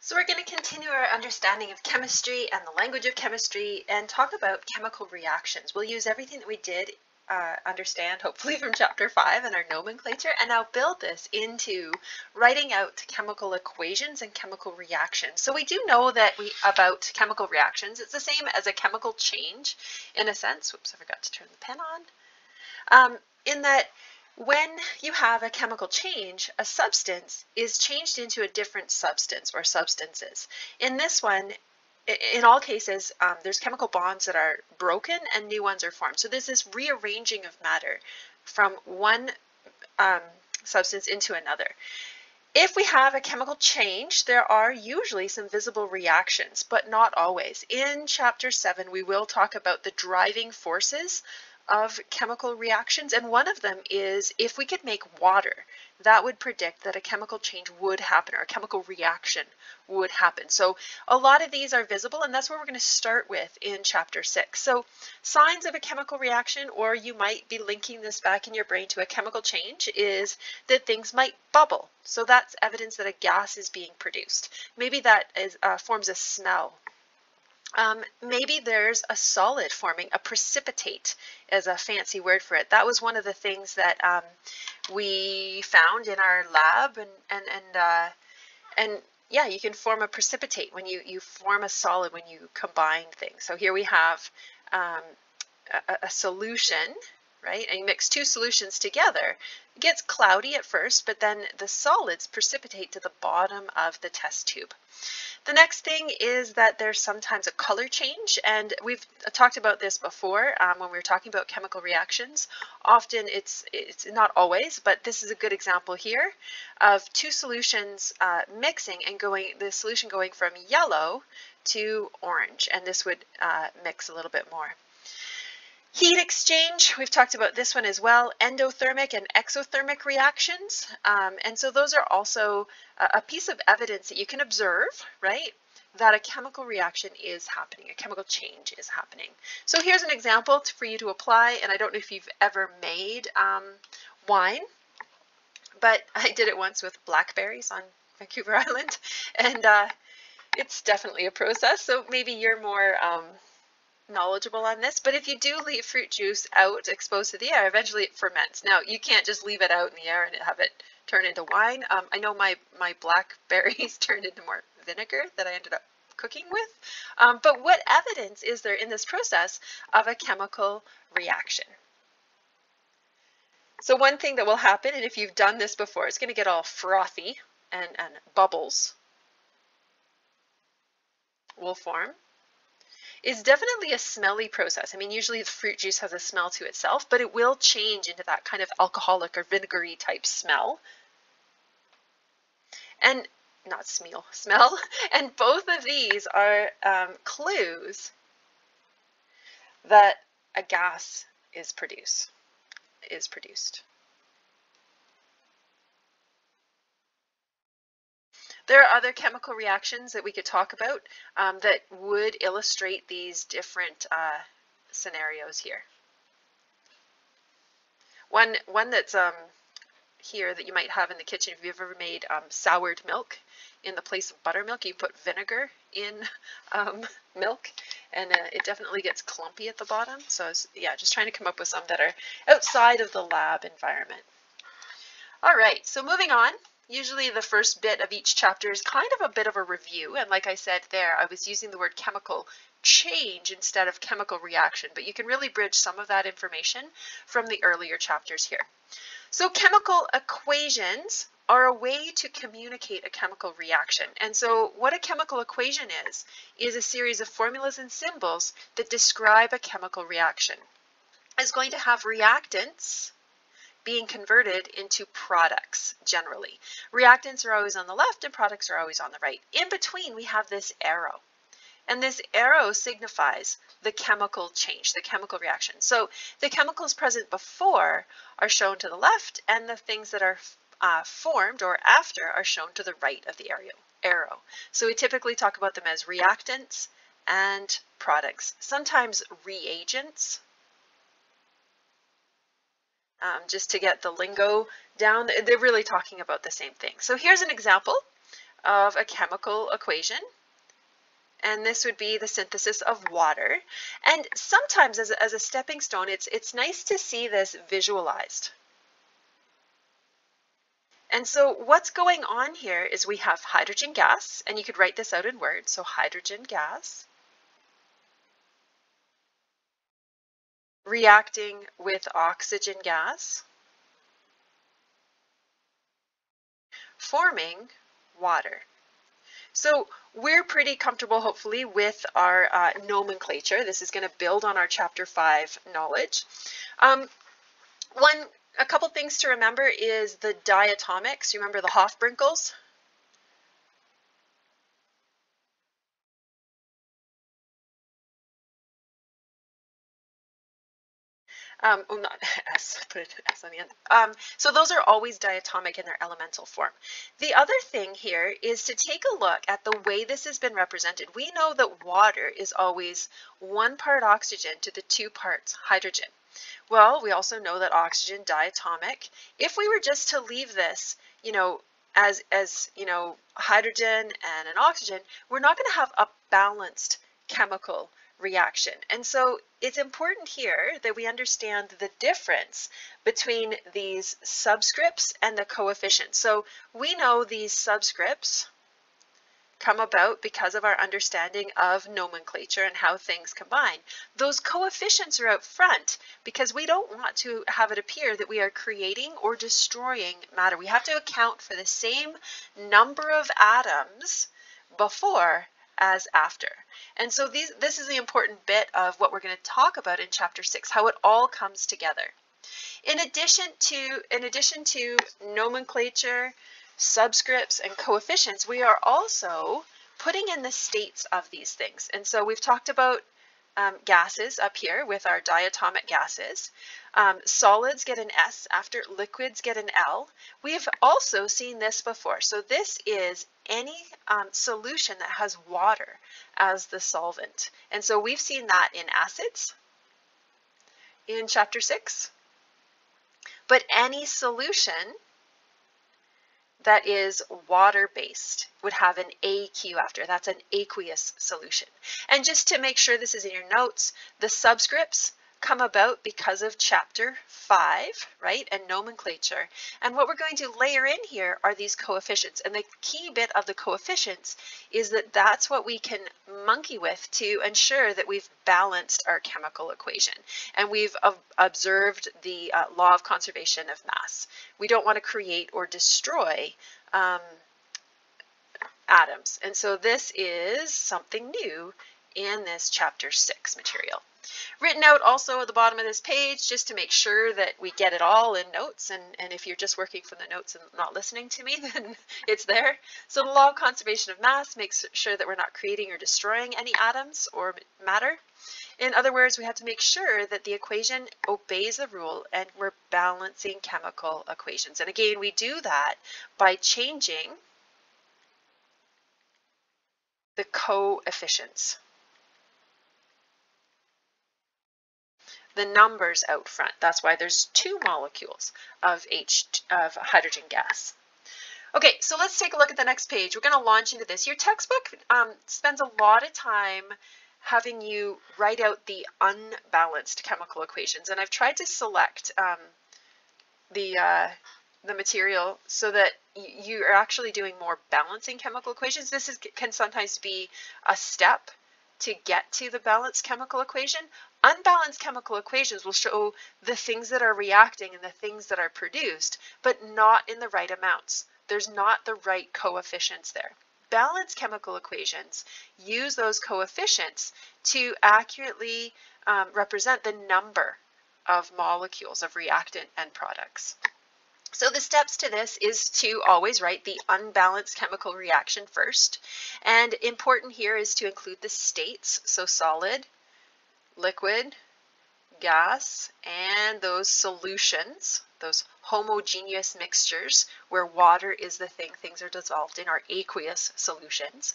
So we're going to continue our understanding of chemistry and the language of chemistry and talk about chemical reactions. We'll use everything that we did understand, hopefully from chapter 5 and our nomenclature, and now build this into writing out chemical equations and chemical reactions. So we do know that about chemical reactions, it's the same as a chemical change in a sense. Whoops, I forgot to turn the pen on. In that when you have a chemical change, a substance is changed into a different substance or substances. In this one, in all cases, there's chemical bonds that are broken and new ones are formed. So there's this rearranging of matter from one substance into another. If we have a chemical change, there are usually some visible reactions, but not always. In chapter 7, we will talk about the driving forces of chemical reactions, and one of them is if we could make water, that would predict that a chemical change would happen or a chemical reaction would happen. So a lot of these are visible, and that's what we're going to start with in chapter 6. So signs of a chemical reaction, or you might be linking this back in your brain to a chemical change, is that things might bubble. So that's evidence that a gas is being produced. Maybe that forms a smell. Maybe there's a solid forming, a precipitate is a fancy word for it. That was one of the things that we found in our lab, and yeah, you can form a precipitate when you form a solid when you combine things. So here we have a solution, right? And you mix two solutions together. It gets cloudy at first, but then the solids precipitate to the bottom of the test tube. The next thing is that there's sometimes a color change, and we've talked about this before when we were talking about chemical reactions. Often it's not always, but this is a good example here of two solutions mixing and the solution going from yellow to orange, and this would mix a little bit more. Heat exchange, we've talked about this one as well, endothermic and exothermic reactions. And so those are also a piece of evidence that you can observe, right, that a chemical reaction is happening, a chemical change is happening. So here's an example for you to apply, and I don't know if you've ever made wine, but I did it once with blackberries on Vancouver Island, and it's definitely a process, so maybe you're more knowledgeable on this, but if you do leave fruit juice out exposed to the air, eventually it ferments. Now, you can't just leave it out in the air and have it turn into wine. I know my blackberries turned into more vinegar that I ended up cooking with, but what evidence is there in this process of a chemical reaction? So one thing that will happen, and if you've done this before, it's going to get all frothy and bubbles will form. Is definitely a smelly process. I mean, usually the fruit juice has a smell to itself, but it will change into that kind of alcoholic or vinegary type smell. And not smell. And both of these are clues that a gas is produced. There are other chemical reactions that we could talk about that would illustrate these different scenarios here. One that's here that you might have in the kitchen, if you've ever made soured milk in the place of buttermilk, you put vinegar in milk, and it definitely gets clumpy at the bottom. So yeah, just trying to come up with some that are outside of the lab environment. All right, so moving on. Usually the first bit of each chapter is kind of a bit of a review, and like I said there, I was using the word chemical change instead of chemical reaction, but you can really bridge some of that information from the earlier chapters here. So chemical equations are a way to communicate a chemical reaction. And so what a chemical equation is a series of formulas and symbols that describe a chemical reaction. It's going to have reactants being converted into products generally. Reactants are always on the left and products are always on the right. In between, we have this arrow. And this arrow signifies the chemical change, the chemical reaction. So the chemicals present before are shown to the left, and the things that are formed or after are shown to the right of the arrow. So we typically talk about them as reactants and products, sometimes reagents. Just to get the lingo down, they're really talking about the same thing. So here's an example of a chemical equation. And this would be the synthesis of water. And sometimes as a stepping stone, it's nice to see this visualized. And so what's going on here is we have hydrogen gas, and you could write this out in words. So hydrogen gas reacting with oxygen gas, forming water. So we're pretty comfortable, hopefully, with our nomenclature. This is going to build on our Chapter 5 knowledge. A couple things to remember is the diatomics. You remember the Hofbrinkels? Not S, put an S on the end. So those are always diatomic in their elemental form. The other thing here is to take a look at the way this has been represented. We know that water is always 1 part oxygen to the 2 parts hydrogen. Well, we also know that oxygen diatomic. If we were just to leave this, as hydrogen and an oxygen, we're not going to have a balanced chemical reaction. And so it's important here that we understand the difference between these subscripts and the coefficients. So we know these subscripts come about because of our understanding of nomenclature and how things combine. Those coefficients are out front because we don't want to have it appear that we are creating or destroying matter. We have to account for the same number of atoms before as after. And so this is the important bit of what we're going to talk about in Chapter 6, how it all comes together. In addition to nomenclature, subscripts, and coefficients, we are also putting in the states of these things. And so we've talked about gases up here with our diatomic gases. Solids get an S after liquids get an L. We've also seen this before. So this is any solution that has water as the solvent. And so we've seen that in acids in Chapter 6. But any solution that is water-based would have an AQ after. That's an aqueous solution. And just to make sure this is in your notes, the subscripts come about because of Chapter 5, right, and nomenclature. And what we're going to layer in here are these coefficients. And the key bit of the coefficients is that that's what we can monkey with to ensure that we've balanced our chemical equation. And we've observed the law of conservation of mass. We don't want to create or destroy atoms. And so this is something new in this Chapter 6 material. Written out also at the bottom of this page just to make sure that we get it all in notes, and if you're just working from the notes and not listening to me, then it's there. So the law of conservation of mass makes sure that we're not creating or destroying any atoms or matter. In other words, we have to make sure that the equation obeys the rule and we're balancing chemical equations. And again, we do that by changing the coefficients. The numbers out front. That's why there's 2 molecules of hydrogen gas. Okay, so let's take a look at the next page. We're going to launch into this. Your textbook spends a lot of time having you write out the unbalanced chemical equations, and I've tried to select the material so that you are actually doing more balancing chemical equations. This can sometimes be a step to get to the balanced chemical equation. Unbalanced chemical equations will show the things that are reacting and the things that are produced, but not in the right amounts. There's not the right coefficients there. Balanced chemical equations use those coefficients to accurately represent the number of molecules of reactant and products. So the steps to this is to always write the unbalanced chemical reaction first. And important here is to include the states, so solid, liquid, gas, and those solutions, those homogeneous mixtures where water is the thing things are dissolved in, are aqueous solutions.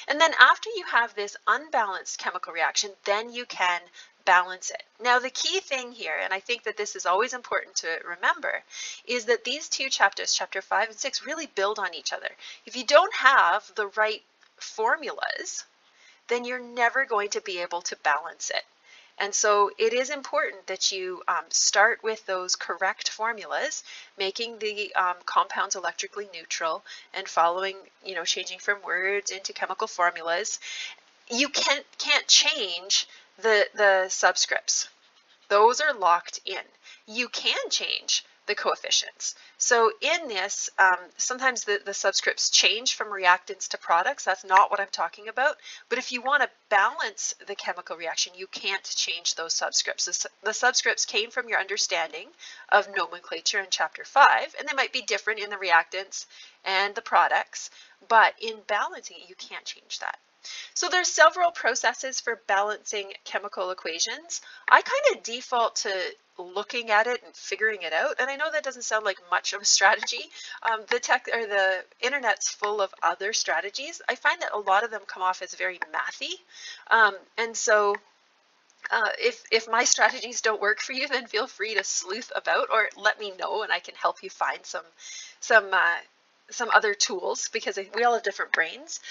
And then after you have this unbalanced chemical reaction, then you can balance it. Now, the key thing here, and I think that this is always important to remember, is that these two chapters, chapter 5 and 6, really build on each other. If you don't have the right formulas, then you're never going to be able to balance it. And so it is important that you start with those correct formulas, making the compounds electrically neutral and following, changing from words into chemical formulas. You can't change the subscripts. Those are locked in. You can change the coefficients. So in this, sometimes the subscripts change from reactants to products. That's not what I'm talking about. But if you want to balance the chemical reaction, you can't change those subscripts. The subscripts came from your understanding of nomenclature in chapter 5, and they might be different in the reactants and the products, but in balancing it, you can't change that. So there's several processes for balancing chemical equations. I kind of default to looking at it and figuring it out, and I know that doesn't sound like much of a strategy. The internet's full of other strategies. I find that a lot of them come off as very mathy, and so if my strategies don't work for you, then feel free to sleuth about or let me know, and I can help you find some other tools, because we all have different brains.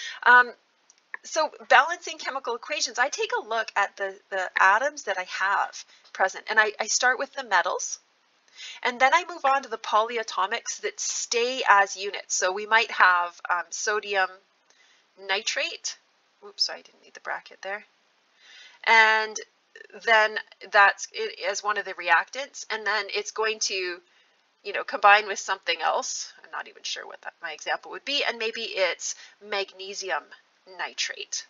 So balancing chemical equations, I take a look at the atoms that I have present, and I start with the metals, and then I move on to the polyatomics that stay as units. So we might have sodium nitrate. Oops, sorry, I didn't need the bracket there. And then that's it as one of the reactants, and then it's going to combine with something else. I'm not even sure what my example would be, and maybe it's magnesium nitrate.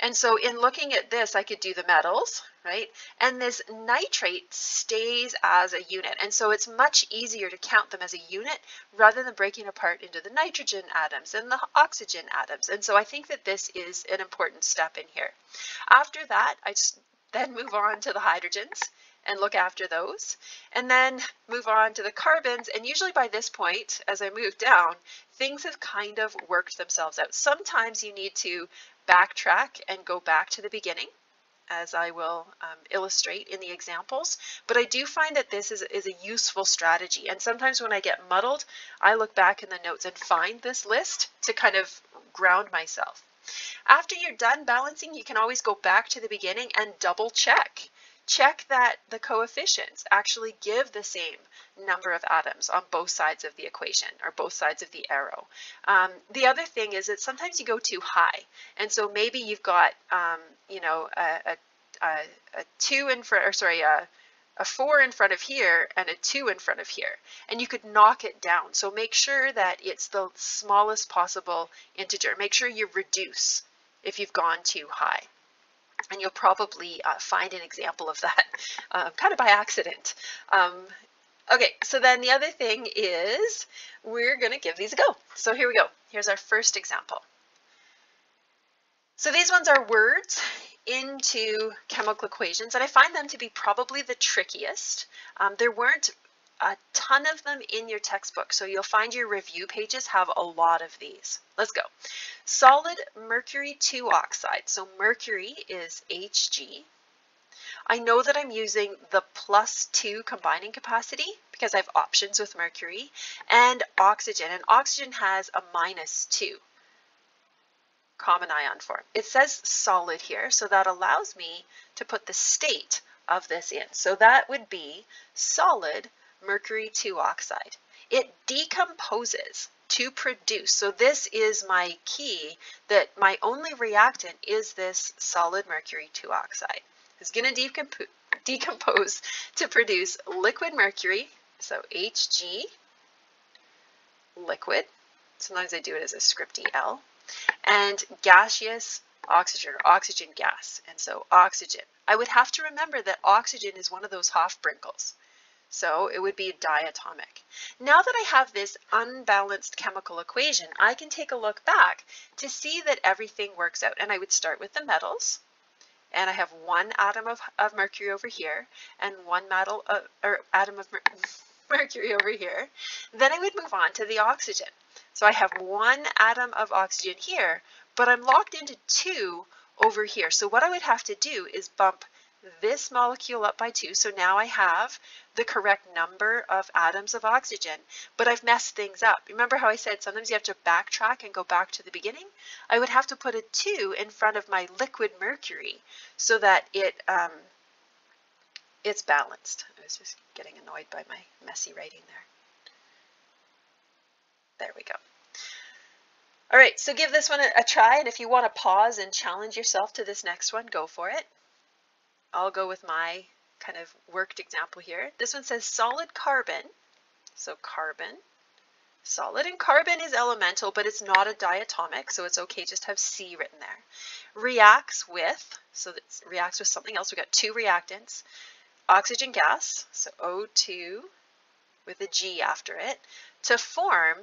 And so in looking at this, I could do the metals, right? And this nitrate stays as a unit. And so it's much easier to count them as a unit rather than breaking apart into the nitrogen atoms and the oxygen atoms. And so I think that this is an important step in here. After that, I just then move on to the hydrogens and look after those, and then move on to the carbons. And usually by this point, as I move down, things have kind of worked themselves out. Sometimes you need to backtrack and go back to the beginning, as I will illustrate in the examples. But I do find that this is a useful strategy. And sometimes when I get muddled, I look back in the notes and find this list to kind of ground myself. After you're done balancing, you can always go back to the beginning and double check. Check that the coefficients actually give the same number of atoms on both sides of the equation, or both sides of the arrow. The other thing is that sometimes you go too high, and so maybe you've got a 2 in front, or sorry, a 4 in front of here and a 2 in front of here, and you could knock it down. So make sure that it's the smallest possible integer. Make sure you reduce if you've gone too high. And you'll probably find an example of that kind of by accident. Okay, so then the other thing is we're going to give these a go. So here we go. Here's our first example. So these ones are words into chemical equations, and I find them to be probably the trickiest. There weren't a ton of them in your textbook, so you'll find your review pages have a lot of these. Let's go. Solid mercury 2 oxide. So mercury is Hg. I know that I'm using the +2 combining capacity because I have options with mercury, and oxygen. And oxygen has a -2 common ion form. It says solid here, so that allows me to put the state of this in. So that would be solid mercury 2 oxide. It decomposes to produce. So this is my key, that my only reactant is this solid mercury 2 oxide. It's going to decompose to produce liquid mercury, so Hg, liquid. Sometimes I do it as a script EL. And gaseous oxygen, or oxygen gas. And so oxygen. I would have to remember that oxygen is one of those Hofbrinkels. So it would be diatomic. Now that I have this unbalanced chemical equation, I can take a look back to see that everything works out. And I would start with the metals, and I have one atom of mercury over here, and one atom of mercury over here. Then I would move on to the oxygen. So I have one atom of oxygen here, but I'm locked into 2 over here. So what I would have to do is bump this molecule up by 2. So now I have the correct number of atoms of oxygen, but I've messed things up. Remember how I said sometimes you have to backtrack and go back to the beginning? I would have to put a 2 in front of my liquid mercury so that it's balanced. I was just getting annoyed by my messy writing there. There we go. All right, so give this one a try, and if you want to pause and challenge yourself to this next one, go for it. I'll go with my kind of worked example here. This one says solid carbon, so carbon, solid, and carbon is elemental, but it's not a diatomic, so it's okay just to have C written there. Reacts with, so it reacts with something else. We've got 2 reactants. Oxygen gas, so O2 with a G after it, to form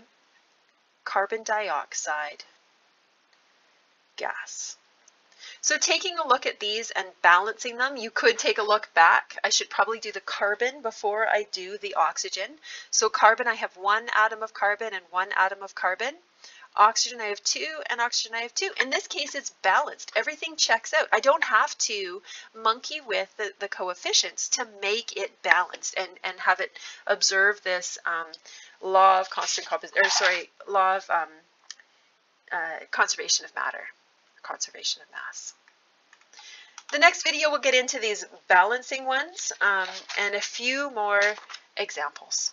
carbon dioxide gas. So taking a look at these and balancing them, you could take a look back. I should probably do the carbon before I do the oxygen. So carbon, I have 1 atom of carbon and 1 atom of carbon. Oxygen, I have 2, and oxygen, I have 2. In this case, it's balanced. Everything checks out. I don't have to monkey with the coefficients to make it balanced and have it observe this law of law of conservation of matter, conservation of mass. The next video we'll get into these balancing ones and a few more examples.